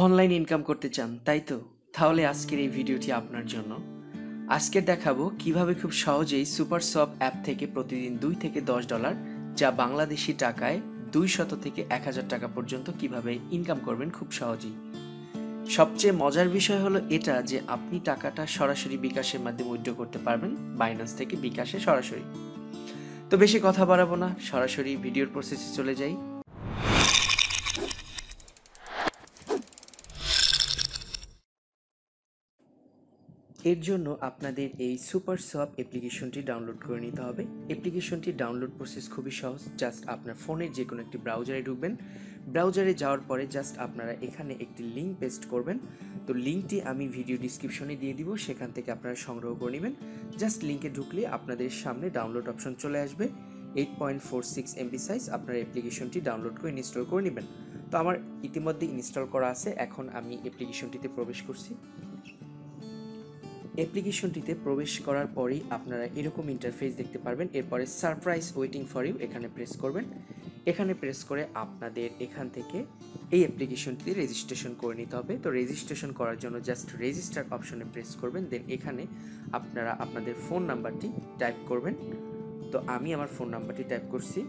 Online income করতে চান তাই তো? তাহলে আজকের এই ভিডিওটি আপনার জন্য। আজকে দেখাবো কিভাবে খুব সহজেই সুপার সপ অ্যাপ থেকে প্রতিদিন 2 থেকে $10, যা বাংলাদেশি টাকায় 200 থেকে 1000 টাকা পর্যন্ত কিভাবে ইনকাম করবেন খুব সহজেই। সবচেয়ে মজার বিষয় হলো এটা যে আপনি টাকাটা সরাসরি বিকাশের মাধ্যমে উইথড্র করতে পারবেন বাইন্যান্স থেকে বিকাশে সরাসরি। তো বেশি কথা বাড়াবো না, সরাসরি ভিডিওর প্রসেসে চলে যাই। এর জন্য আপনাদের এই সুপার সপ অ্যাপ্লিকেশনটি ডাউনলোড করে নিতে হবে। অ্যাপ্লিকেশনটি ডাউনলোড প্রসেস খুবই সহজ। জাস্ট আপনার ফোনের যে কোনো একটি ব্রাউজারে ঢুকবেন। ব্রাউজারে যাওয়ার পরে জাস্ট আপনারা এখানে একটি লিঙ্ক পেস্ট করবেন। তো লিঙ্কটি আমি ভিডিও ডিসক্রিপশনে দিয়ে দিব, সেখান থেকে আপনারা সংগ্রহ করে নেবেন। জাস্ট লিঙ্কে ঢুকলে আপনাদের সামনে ডাউনলোড অপশন চলে আসবে। 8.46 MB সাইজ আপনারা অ্যাপ্লিকেশনটি ডাউনলোড করে ইনস্টল করে নেবেন। তো আমার ইতিমধ্যে ইনস্টল করা আছে। এখন আমি অ্যাপ্লিকেশনটিতে প্রবেশ করছি। অ্যাপ্লিকেশনটিতে প্রবেশ করার পরেই আপনারা এরকম ইন্টারফেস দেখতে পারবেন। এরপরে সারপ্রাইজ ওয়েটিং ফর ইউ এখানে প্রেস করবেন। এখানে প্রেস করে আপনাদের এখান থেকে এই অ্যাপ্লিকেশনটিতে রেজিস্ট্রেশন করে নিতে হবে। তো রেজিস্ট্রেশন করার জন্য জাস্ট রেজিস্টার অপশনে প্রেস করবেন। দেন এখানে আপনারা আপনাদের ফোন নাম্বারটি টাইপ করবেন। তো আমি আমার ফোন নাম্বারটি টাইপ করছি।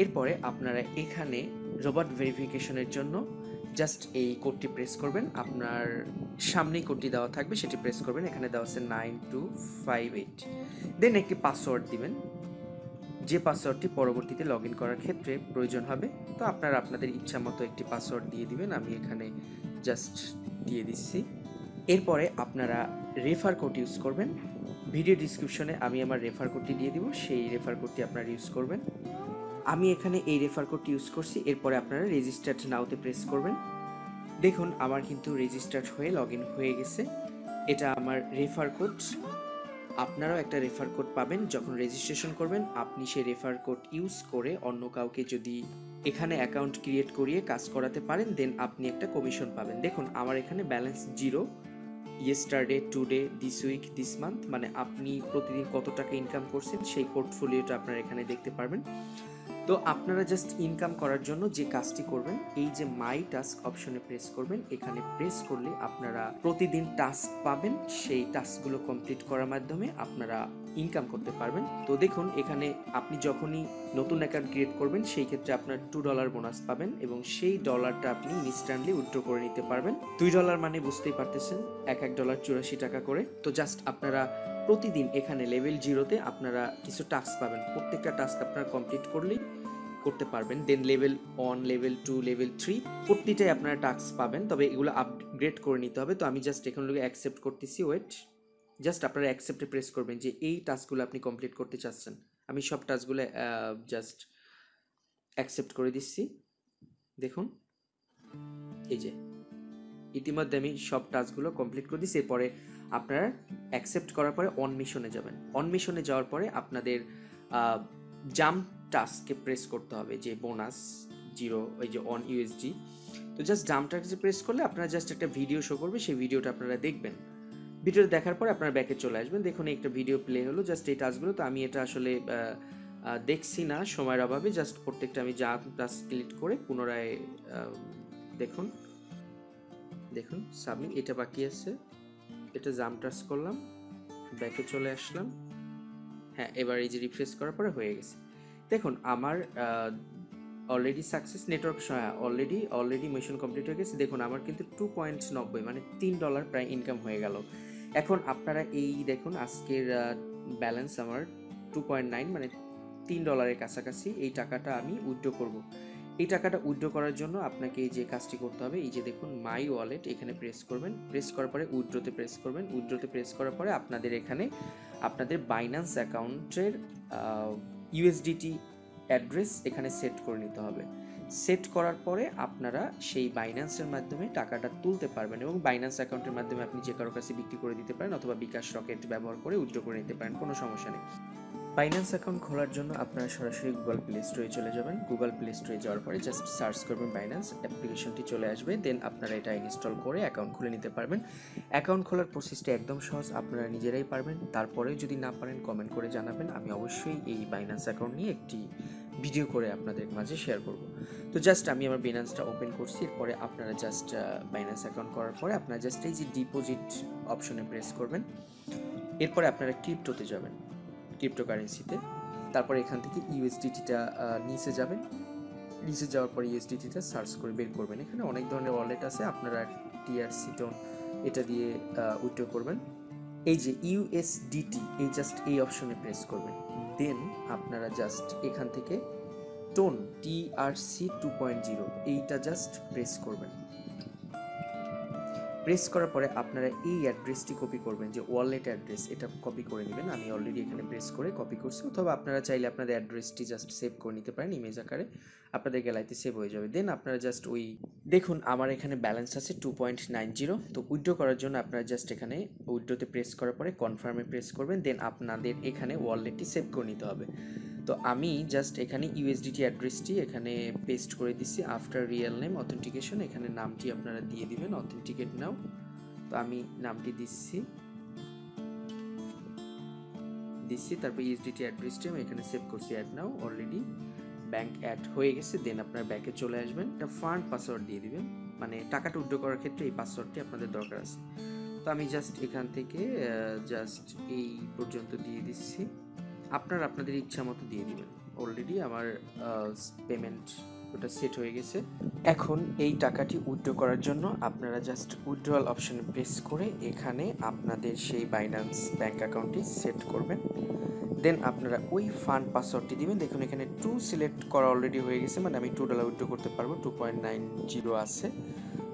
এরপরে আপনারা এখানে রোবট ভেরিফিকেশনের জন্য জাস্ট এই কোডটি প্রেস করবেন। আপনার সামনেই কোডটি দেওয়া থাকবে, সেটি প্রেস করবেন। এখানে দেওয়া আছে 9258। দেন একটি পাসওয়ার্ড দিবেন, যে পাসওয়ার্ডটি পরবর্তীতে লগ ইন করার ক্ষেত্রে প্রয়োজন হবে। তো আপনারা আপনাদের ইচ্ছা মতো একটি পাসওয়ার্ড দিয়ে দিবেন। আমি এখানে জাস্ট দিয়ে দিচ্ছি। এরপরে আপনারা রেফার কোড ইউজ করবেন। ভিডিও ডিসক্রিপশনে আমি আমার রেফার কোডটি দিয়ে দিব, সেই রেফার কোডটি আপনারা ইউজ করবেন। আমি এখানে এই রেফার কোডটি ইউজ করছি। এরপরে আপনারা রেজিস্টার্ড নাওতে প্রেস করবেন। দেখুন আমার কিন্তু রেজিস্টার্ড হয়ে লগ ইন হয়ে গেছে। এটা আমার রেফার কোড। আপনারাও একটা রেফার কোড পাবেন যখন রেজিস্ট্রেশন করবেন। আপনি সেই রেফার কোড ইউজ করে অন্য কাউকে যদি এখানে অ্যাকাউন্ট ক্রিয়েট করিয়ে কাজ করাতে পারেন, দেন আপনি একটা কমিশন পাবেন। দেখুন আমার এখানে balance 0, yesterday, today, this week, this month, মানে আপনি প্রতিদিন কত টাকা ইনকাম করছেন সেই পোর্টফোলিওটা আপনারা এখানে দেখতে পারবেন। তো আপনারা জাস্ট ইনকাম করার জন্য যে কাজটি করবেন, এই যে মাই টাস্ক অপশনে প্রেস করবেন। এখানে প্রেস করলে আপনারা প্রতিদিন টাস্ক পাবেন। সেই টাস্কগুলো কমপ্লিট করার মাধ্যমে আপনারা ইনকাম করতে পারবেন। তো দেখুন এখানে আপনি যখনই নতুন অ্যাকাউন্ট ক্রিয়েট করবেন সেই ক্ষেত্রে আপনার $2 বোনাস পাবেন এবং সেই ডলারটা আপনি ইনস্ট্যান্টলি উইথড্র করে নিতে পারবেন। $2 মানে বুঝতেই পারতেছেন, এক ডলার 84 টাকা করে। তো জাস্ট আপনারা প্রতিদিন এখানে লেভেল 0-তে আপনারা কিছু টাস্ক পাবেন। প্রত্যেকটা টাস্ক আপনারা কমপ্লিট করলেই করতে পারবেন। দেন লেভেল 1, লেভেল 2, লেভেল 3 প্রতিটাই আপনারা টাস্ক পাবেন, তবে এগুলো আপগ্রেড করে নিতে হবে। তো আমি জাস্ট এখন লোকে অ্যাকসেপ্ট করতেছি। ওয়েট, জাস্ট আপনারা অ্যাকসেপ্টে প্রেস করবেন যে এই টাস্কগুলো আপনি কমপ্লিট করতে চাচ্ছেন। আমি সব টাস্কগুলো জাস্ট অ্যাকসেপ্ট করে দিচ্ছি। দেখুন এই যে ইতিমধ্যে আমি সব টাস্কগুলো কমপ্লিট করে দিচ্ছি। এরপরে আপনারা অ্যাকসেপ্ট করার পরে অন মিশনে যাবেন। অন মিশনে যাওয়ার পরে আপনাদের জাম্প টাস্কে প্রেস করতে হবে, যে বোনাস 0, ওই যে অন ইউএসডি। তো জাস্ট জাম্প টাস্কে প্রেস করলে আপনারা জাস্ট একটা ভিডিও শো করবে, সেই ভিডিওটা আপনারা দেখবেন। ভিডিওটা দেখার পরে আপনারা ব্যাকে চলে আসবেন। দেখুন একটা ভিডিও প্লে হলো জাস্ট এই টাস্কগুলো। তো আমি এটা আসলে দেখছি না সময়ের অভাবে, জাস্ট প্রত্যেকটা আমি জাম্প টাস্ক ক্লিক করে পুনরায় দেখুন সাবমিট। এটা বাকি আছে, এটা জাম্প টাস্ক করলাম, ব্যাকে চলে আসলাম। হ্যাঁ, এবার এই যে রিফ্রেশ করার পরে হয়ে গেছে। দেখুন আমার already success network already mission complete হয়ে গেছে। দেখুন আমার কিন্তু 2.90 মানে $3 প্রায় ইনকাম হয়ে গেল। এখন আপনারা এই দেখুন আজকের ব্যালেন্স আমার 2.9 মানে $3 কাছাকাছি। এই টাকাটা আমি উইথড্র করব। এই টাকাটা উইথড্র করার জন্য আপনাকে এই যে কাজটি করতে হবে, এই যে দেখুন মাই ওয়ালেট এখানে প্রেস করবেন। প্রেস করার পরে উইথড্রোতে প্রেস করবেন। উইথড্রোতে প্রেস করার পরে আপনাদের এখানে আপনাদের বাইন্যান্স অ্যাকাউন্টের ইউএসডিটি অ্যাড্রেস এখানে সেট করে নিতে হবে। সেট করার পরে আপনারা সেই বাইন্যান্সের মাধ্যমে টাকাটা তুলতে পারবেন এবং বাইন্যান্স অ্যাকাউন্টের মাধ্যমে আপনি যে কারো কাছে বিক্রি করে দিতে পারেন অথবা বিকাশ রকেট ব্যবহার করে উইথড্র করে নিতে পারেন, কোনো সমস্যা নেই। বাইন্যান্স অ্যাকাউন্ট খোলার জন্য আপনারা সরাসরি গুগল প্লে স্টোরে চলে যাবেন। গুগল প্লে স্টোরে যাওয়ার পরে জাস্ট সার্চ করবেন বাইন্যান্স, অ্যাপ্লিকেশনটি চলে আসবে। দেন আপনারা এটা ইনস্টল করে অ্যাকাউন্ট খুলে নিতে পারবেন। অ্যাকাউন্ট খোলার প্রসেসটা একদম সহজ, আপনারা নিজেরাই পারবেন। তারপরেও যদি না পারেন কমেন্ট করে জানাবেন, আমি অবশ্যই এই বাইন্যান্স অ্যাকাউন্ট নিয়ে একটি ভিডিও করে আপনাদের মাঝে শেয়ার করব। তো জাস্ট আমি আমার বাইন্যান্সটা ওপেন করছি, এরপরে আপনারা জাস্ট বাইন্যান্স অ্যাকাউন্ট করার পরে আপনারা জাস্ট এই যে ডিপোজিট অপশনে প্রেস করবেন, এরপরে আপনারা ক্রিপ্টোতে যাবেন, ক্রিপ্টোকারেন্সিতে, তারপরে এখান থেকে ইউএসডিটিটা নিচে যাবেন, নিচে যাওয়ার পরে ইউএসডিটিটা সার্চ করে বের করবেন। এখানে অনেক ধরনের ওয়ালেট আছে, আপনারা টিআরসি টোন এটা দিয়ে উইথড্র করবেন। এই যে ইউএসডিটি এই জাস্ট এই অপশনে প্রেস করবেন, দেন আপনারা জাস্ট এখান থেকে টোন টিআরসি 2.0 এইটা জাস্ট প্রেস করবেন। প্রেস করার পরে আপনারা এই অ্যাড্রেসটি কপি করবেন, যে ওয়ালেট অ্যাড্রেস, এটা কপি করে নেবেন। আমি অলরেডি এখানে প্রেস করে কপি করছি, অথবা আপনারা চাইলে আপনাদের অ্যাড্রেসটি জাস্ট সেভ করে নিতে পারেন ইমেজ আকারে, আপনাদের গ্যালারিতে সেভ হয়ে যাবে। দেন আপনারা জাস্ট ওই দেখুন আমার এখানে ব্যালেন্স আছে 2.90। তো উইথড্র করার জন্য আপনারা জাস্ট এখানে উইথড্রোতে প্রেস করার পরে কনফার্মে প্রেস করবেন, দেন আপনাদের এখানে ওয়ালেটটি সেভ করে নিতে হবে। তো আমি জাস্ট এখানে ইউএসডিটি অ্যাড্রেসটি এখানে পেস্ট করে দিচ্ছি, আফটার রিয়েল নেম অথেন্টিকেশন, এখানে নামটি আপনারা দিয়ে দিবেন, অথেন্টিকেট নাও। তো আমি নামটি দিচ্ছি, তারপর ইউএসডিটি অ্যাড্রেসটি আমি এখানে সেভ করছি, অ্যাড নাও, অলরেডি ব্যাংক অ্যাড হয়ে গেছে। দেন আপনার ব্যাংকে চলে আসবেন, একটা ফান্ড পাসওয়ার্ড দিয়ে দিবেন, মানে টাকাটা উইথড্র করার ক্ষেত্রে এই পাসওয়ার্ডটি আপনাদের দরকার আছে। তো আমি জাস্ট এখান থেকে জাস্ট এই পর্যন্ত দিয়ে দিচ্ছি, আপনারা আপনাদের ইচ্ছা মতো দিয়ে দিবেন। অলরেডি আমার পেমেন্ট ওটা সেট হয়ে গেছে। এখন এই টাকাটি উইথড্র করার জন্য আপনারা জাস্ট উইথড্রয়াল অপশনে প্রেস করে এখানে আপনাদের সেই বাইন্যান্স ব্যাংক অ্যাকাউন্টটি সেট করবেন। দেন আপনারা ওই ফান্ড পাসওয়ার্ডটি দিবেন। দেখুন এখানে 2 সিলেক্ট করা অলরেডি হয়ে গেছে, মানে আমি $2 উইথড্র করতে পারবো, 2.90 আছে।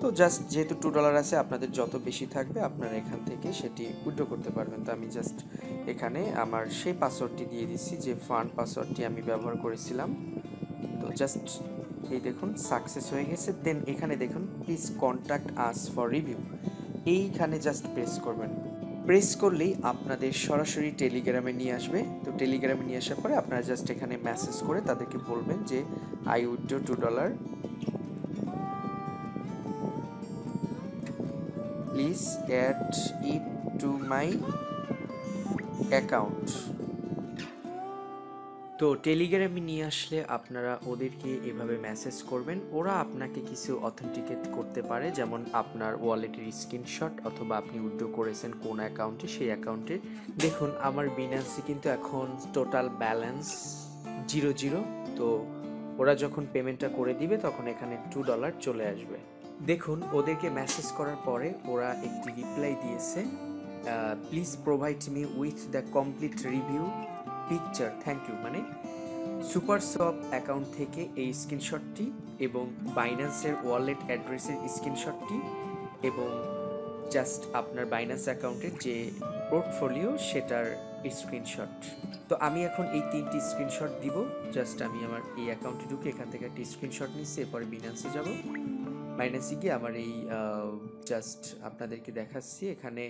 তো জাস্ট যেহেতু $2 আছে, আপনাদের যত বেশি থাকবে আপনারা এখান থেকে সেটি উইথড্র করতে পারবেন। তো আমি জাস্ট এখানে আমার সেই পাসওয়ার্ডটি দিয়ে দিচ্ছি, যে ফান্ড পাসওয়ার্ডটি আমি ব্যবহার করেছিলাম। তো জাস্ট এই দেখুন সাকসেস হয়ে গেছে। দেন এখানে দেখুন please contact us for review, এইখানে জাস্ট প্রেস করবেন। প্রেস করলেই আপনাদের সরাসরি টেলিগ্রামে নিয়ে আসবে। তো টেলিগ্রামে নিয়ে আসার পরে আপনারা জাস্ট এখানে মেসেজ করে তাদেরকে বলবেন যে I withdraw $2, please add it to my account. তো টেলিগ্রামে নিয়ে আসলে আপনারা ওদেরকে এভাবে মেসেজ করবেন, ওরা আপনাকে কিছু অথেন্টিকেট করতে পারে, যেমন আপনার ওয়ালেটের স্ক্রিনশট, অথবা আপনি উইথড্র করেছেন কোন অ্যাকাউন্টে সেই অ্যাকাউন্টে। দেখুন আমার বিনান্সে কিন্তু এখন টোটাল ব্যালেন্স 0 তো ওরা যখন পেমেন্টটা করে দিবে তখন এখানে $2 চলে আসবে। দেখুন ওদেরকে মেসেজ করার পরে ওরা একটি রিপ্লাই দিয়েছে, please provide me with the complete review picture, thank you. মানে সুপার শপ অ্যাকাউন্ট থেকে এই স্ক্রিনশটটি, এবং বাইন্যান্সের ওয়ালেট অ্যাড্রেসের স্ক্রিনশটটি, এবং জাস্ট আপনার বাইন্যান্স অ্যাকাউন্টের যে পোর্টফোলিও সেটার স্ক্রিনশট। তো আমি এখন এই 3টি স্ক্রিনশট দিব। জাস্ট আমি আমার এই অ্যাকাউন্টে ঢুকে এখান থেকে একটি স্ক্রিনশট নিচ্ছি, এরপরে বাইন্যান্সে যাব। বাইন্যান্সে গিয়ে আমার এই জাস্ট আপনাদেরকে দেখাচ্ছি এখানে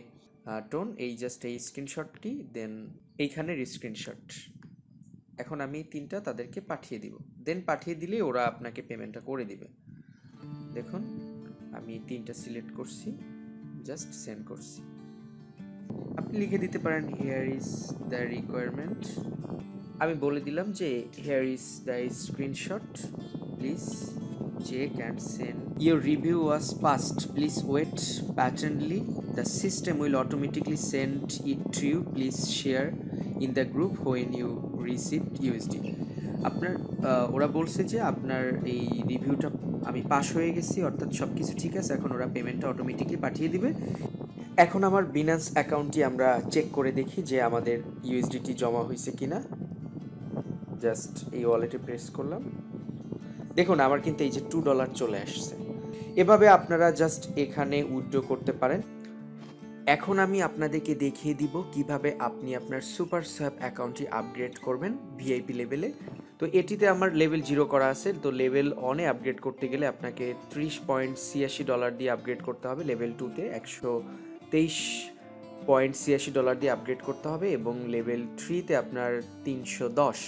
টোন, এই জাস্ট এই স্ক্রিনশটটি, দেন এইখানের স্ক্রিনশট। এখন আমি 3টা তাদেরকে পাঠিয়ে দিব, দেন পাঠিয়ে দিলে ওরা আপনাকে পেমেন্টটা করে দিবে। দেখুন আমি 3টা সিলেক্ট করছি, জাস্ট সেন্ড করছি। আপনি লিখে দিতে পারেন হিয়ার ইজ দ্য রিকোয়ারমেন্ট, আমি বলে দিলাম যে here is the screenshot, please check and send. Your review was passed. Please wait patiently. The system will automatically send it to you. Please share in the group when you received USD. আপনার ওরা বলছে যে আপনার এই রিভিউটা আমি pass হয়ে গেছি, অর্থাৎ সব কিছু ঠিক আছে, এখন ওরা পেমেন্টটা অটোমেটিকলি পাঠিয়ে দিবে। এখন আমার বিনান্স অ্যাকাউন্টটি আমরা চেক করে দেখি যে আমাদের ইউএসডিটি জমা হয়েছে কিনা। জাস্ট এই ওয়ালেটে প্রেস করলাম, দেখুন আমার কিন্তু এই যে $2 চলে আসছে। এভাবে আপনারা জাস্ট এখানে উইথড্র করতে পারেন। এখন আমি আপনাদেরকে দেখিয়ে দিব কিভাবে আপনি আপনার সুপার সোয়াপ অ্যাকাউন্টটি আপগ্রেড করবেন ভিআইপি লেভেলে। তো এটিতে আমার লেভেল 0 করা আছে, তো লেভেল 1-এ আপগ্রেড করতে গেলে আপনাকে $30.86 দিয়ে আপগ্রেড করতে হবে, লেভেল 2-তে $123.86 দিয়ে আপগ্রেড করতে হবে, এবং লেভেল 3-তে আপনার 310।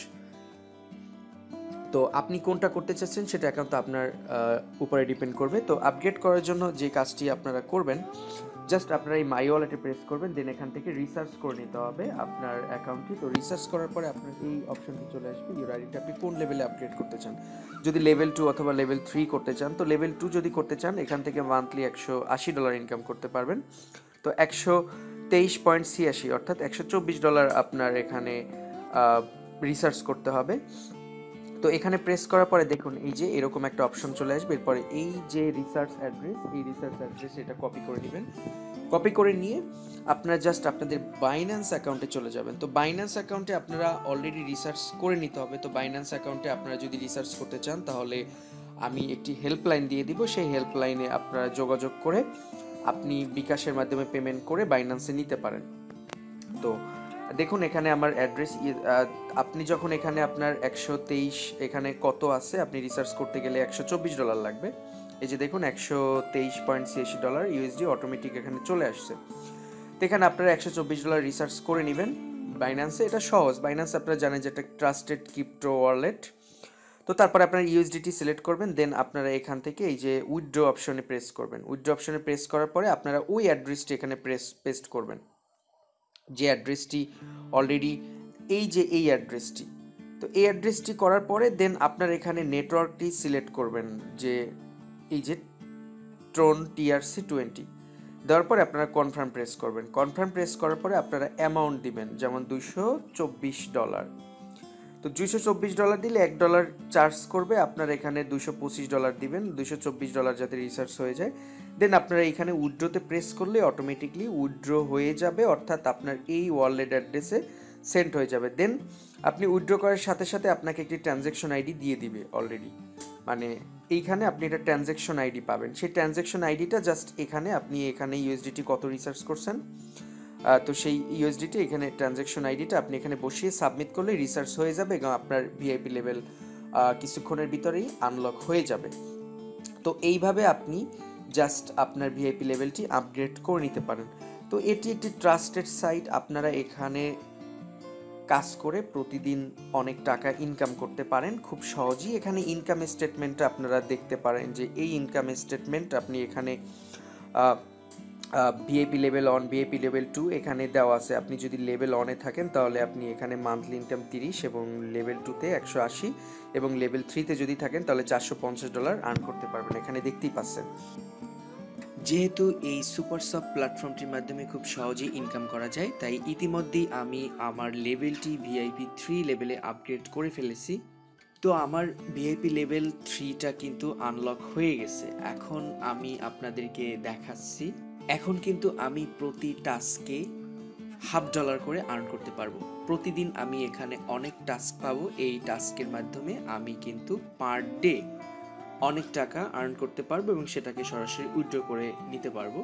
তো আপনি কোনটা করতে চাচ্ছেন সেটা একান্ত আপনার উপরে ডিপেন্ড করবে। তো আপগ্রেড করার জন্য যে কাজটি আপনারা করবেন, জাস্ট আপনারা এই মাই ওয়ালেটে প্রেস করবেন, দেন এখান থেকে রিসার্চ করে নিতে হবে আপনার অ্যাকাউন্টটি। তো রিসার্চ করার পরে আপনার এই অপশনটি চলে আসবে, ইউর আইডিটা আপনি কোন লেভেলে আপগ্রেড করতে চান। যদি লেভেল 2 অথবা লেভেল 3 করতে চান, তো লেভেল 2 যদি করতে চান এখান থেকে মান্থলি $180 ইনকাম করতে পারবেন। তো 123.86 অর্থাৎ $124 আপনার এখানে রিসার্চ করতে হবে। তো এখানে প্রেস করার পরে দেখুন এই যে এরকম একটা অপশন চলে আসবে। এরপরে এই যে রিসার্চ অ্যাড্রেস, এই রিসার্চ অ্যাড্রেস এটা কপি করে নেবেন। কপি করে নিয়ে আপনারা জাস্ট আপনাদের বাইন্যান্স অ্যাকাউন্টে চলে যাবেন। তো বাইন্যান্স অ্যাকাউন্টে আপনারা অলরেডি রিসার্চ করে নিতে হবে। তো বাইন্যান্স অ্যাকাউন্টে আপনারা যদি রিসার্চ করতে চান তাহলে আমি একটি হেল্পলাইন দিয়ে দিব, সেই হেল্পলাইনে আপনারা যোগাযোগ করে আপনি বিকাশের মাধ্যমে পেমেন্ট করে বাইন্যান্সে নিতে পারেন। তো দেখুন এখানে আমার অ্যাড্রেস, আপনি যখন এখানে আপনার 123 এখানে কত আছে, আপনি রিসার্চ করতে গেলে $124 লাগবে। এই যে দেখুন $123.86 ইউএসডি অটোমেটিক এখানে চলে আসছে। তো এখানে আপনারা $124 রিসার্চ করে নেবেন বাইন্যান্সে। এটা সহজ, বাইন্যান্স আপনারা জানেন যে একটা ট্রাস্টেড ক্রিপ্টো ওয়ালেট। তো তারপরে আপনারা ইউএসডিটি সিলেক্ট করবেন, দেন আপনারা এখান থেকে এই যে উইথড্র অপশনে প্রেস করবেন। উইথড্র অপশনে প্রেস করার পরে আপনারা ওই অ্যাড্রেসটি এখানে পেস্ট করবেন, যে অ্যাড্রেসটি অলরেডি এই যে এই অ্যাড্রেসটি। তো এই অ্যাড্রেসটি করার পরে দেন আপনার এখানে নেটওয়ার্কটি সিলেক্ট করবেন, যে এই যে ট্রোন TRC20 দেওয়ার পরে আপনারা কনফার্ম প্রেস করবেন। কনফার্ম প্রেস করার পরে আপনারা অ্যামাউন্ট দিবেন, যেমন $224। তো $224 দিলে $1 চার্জ করবে, আপনার এখানে $225 দিবেন, $224 যাতে রিসার্চ হয়ে যায়। দেন আপনারা এখানে উইথড্রোতে প্রেস করলে অটোমেটিকলি উইথড্র হয়ে যাবে, অর্থাৎ আপনার এই ওয়ালেট অ্যাড্রেসে সেন্ড হয়ে যাবে। দেন আপনি উইথড্র করার সাথে সাথে আপনাকে একটি ট্রানজ্যাকশন আইডি দিয়ে দিবে অলরেডি, মানে এইখানে আপনি একটা ট্রানজ্যাকশন আইডি পাবেন। সেই ট্রানজ্যাকশন আইডিটা জাস্ট এখানে আপনি এখানে ইউএসডিটি কত রিসার্চ করছেন, তো সেই ইউএসডিটি এখানে ট্রানজ্যাকশন আইডিটা আপনি এখানে বসিয়ে সাবমিট করলে রিসার্চ হয়ে যাবে এবং আপনার ভিআইপি লেভেল কিছুক্ষণের ভিতরেই আনলক হয়ে যাবে। তো এইভাবে আপনি জাস্ট আপনার ভিআইপি লেভেলটি আপগ্রেড করে নিতে পারেন। তো এটি একটি ট্রাস্টেড সাইট, আপনারা এখানে কাজ করে প্রতিদিন অনেক টাকা ইনকাম করতে পারেন খুব সহজেই। এখানে ইনকাম স্টেটমেন্টটা আপনারা দেখতে পারেন, যে এই ইনকাম স্টেটমেন্ট আপনি এখানে ভিআইপি লেভেল 1, ভিআইপি লেভেল 2 এখানে দেওয়া আছে। আপনি যদি লেভেল 1-এ থাকেন তাহলে আপনি এখানে মান্থলি ইনকাম 30 এবং লেভেল 2-তে 180 এবং লেভেল 3-তে যদি থাকেন তাহলে $450 আর্ন করতে পারবেন, এখানে দেখতেই পাচ্ছেন। যেহেতু এই সুপার সফট প্ল্যাটফর্মটির মাধ্যমে খুব সহজেই ইনকাম করা যায়, তাই ইতিমধ্যেই আমি আমার লেভেলটি ভিআইপি 3 লেভেলে আপগ্রেড করে ফেলেছি। তো আমার ভিআইপি লেভেল 3টা কিন্তু আনলক হয়ে গেছে। এখন আমি আপনাদেরকে দেখাচ্ছি। এখন কিন্তু আমি প্রতি টাস্কে $50 করে আর্ন করতে পারবো। প্রতিদিন আমি এখানে অনেক টাস্ক পাবো। এই টাস্কের মাধ্যমে আমি কিন্তু পার ডে অনেক টাকা আর্ন করতে পারবো এবং সেটাকে সরাসরি উইথড্র করে নিতে পারবো।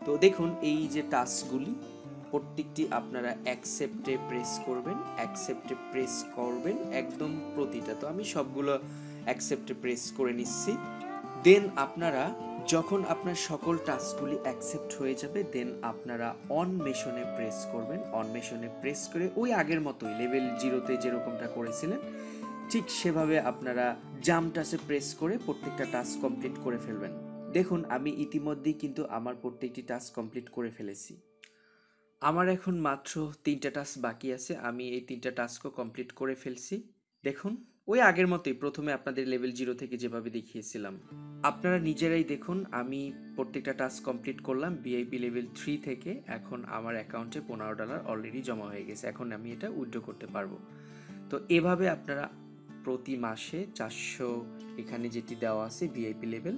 তো দেখুন এই যে টাস্কগুলি প্রত্যেকটি আপনারা অ্যাকসেপ্টে প্রেস করবেন একদম প্রতিটা। তো আমি সবগুলো অ্যাকসেপ্টে প্রেস করে নিচ্ছি। দেন আপনারা যখন আপনার সকল টাস্কগুলি অ্যাকসেপ্ট হয়ে যাবে, দেন আপনারা অন মেশনে প্রেস করবেন। অন মেশনে প্রেস করে ওই আগের মতোই লেভেল 0-তে যেরকমটা করেছিলেন ঠিক সেভাবে আপনারা জাম্পটাসে প্রেস করে প্রত্যেকটা টাস্ক কমপ্লিট করে ফেলবেন। দেখুন আমি ইতিমধ্যেই কিন্তু আমার প্রত্যেকটি টাস্ক কমপ্লিট করে ফেলেছি। আমার এখন মাত্র 3টা টাস্ক বাকি আছে, আমি এই 3টা টাস্কও কমপ্লিট করে ফেলছি। দেখুন ওই আগের মতোই প্রথমে আপনাদের লেভেল 0 থেকে যেভাবে দেখিয়েছিলাম। আপনারা নিজেরাই দেখুন আমি প্রত্যেকটা টাস্ক কমপ্লিট করলাম ভিআইপি লেভেল 3 থেকে। এখন আমার অ্যাকাউন্টে $15 অলরেডি জমা হয়ে গেছে, এখন আমি এটা উইথড্র করতে পারবো। তো এভাবে আপনারা প্রতি মাসে 400 এখানে যেটি দেওয়া আছে ভিআইপি লেভেল,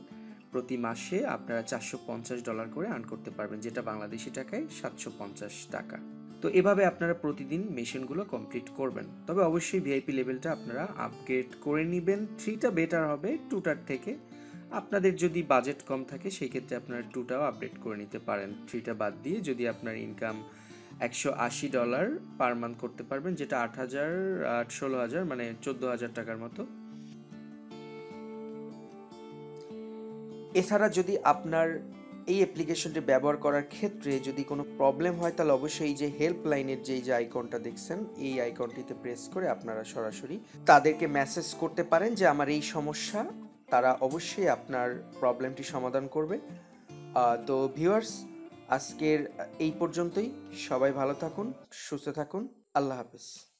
প্রতি মাসে আপনারা $450 করে আর্ন করতে পারবেন, যেটা বাংলাদেশি টাকায় 750 টাকা। তো এভাবে আপনারা প্রতিদিন মেশিনগুলো কমপ্লিট করবেন। তবে অবশ্যই ভিআইপি লেভেলটা আপনারা আপগ্রেড করে নেবেন। 3টা বেটার হবে 2টার থেকে। আপনাদের যদি বাজেট কম থাকে সেই ক্ষেত্রে আপনারা 2টাও আপডেট করে নিতে পারেন। 3টা বাদ দিয়ে যদি আপনার ইনকাম $180 পার মান্থ করতে পারবেন, যেটা 8,000 16,000 মানে 14,000 টাকার মতো। এছাড়া যদি আপনার এই অ্যাপ্লিকেশনটি ব্যবহার করার ক্ষেত্রে যদি কোনো প্রবলেম হয় তাহলে অবশ্যই এই যে হেল্পলাইনের যে আইকনটা দেখছেন এই আইকনটিতে প্রেস করে আপনারা সরাসরি তাদেরকে মেসেজ করতে পারেন যে আমার এই সমস্যা। তারা অবশ্যই আপনার প্রবলেমটি সমাধান করবে। তো ভিউয়ার্স, আজকের এই পর্যন্তই। সবাই ভালো থাকুন, সুস্থ থাকুন। আল্লাহ হাফেজ।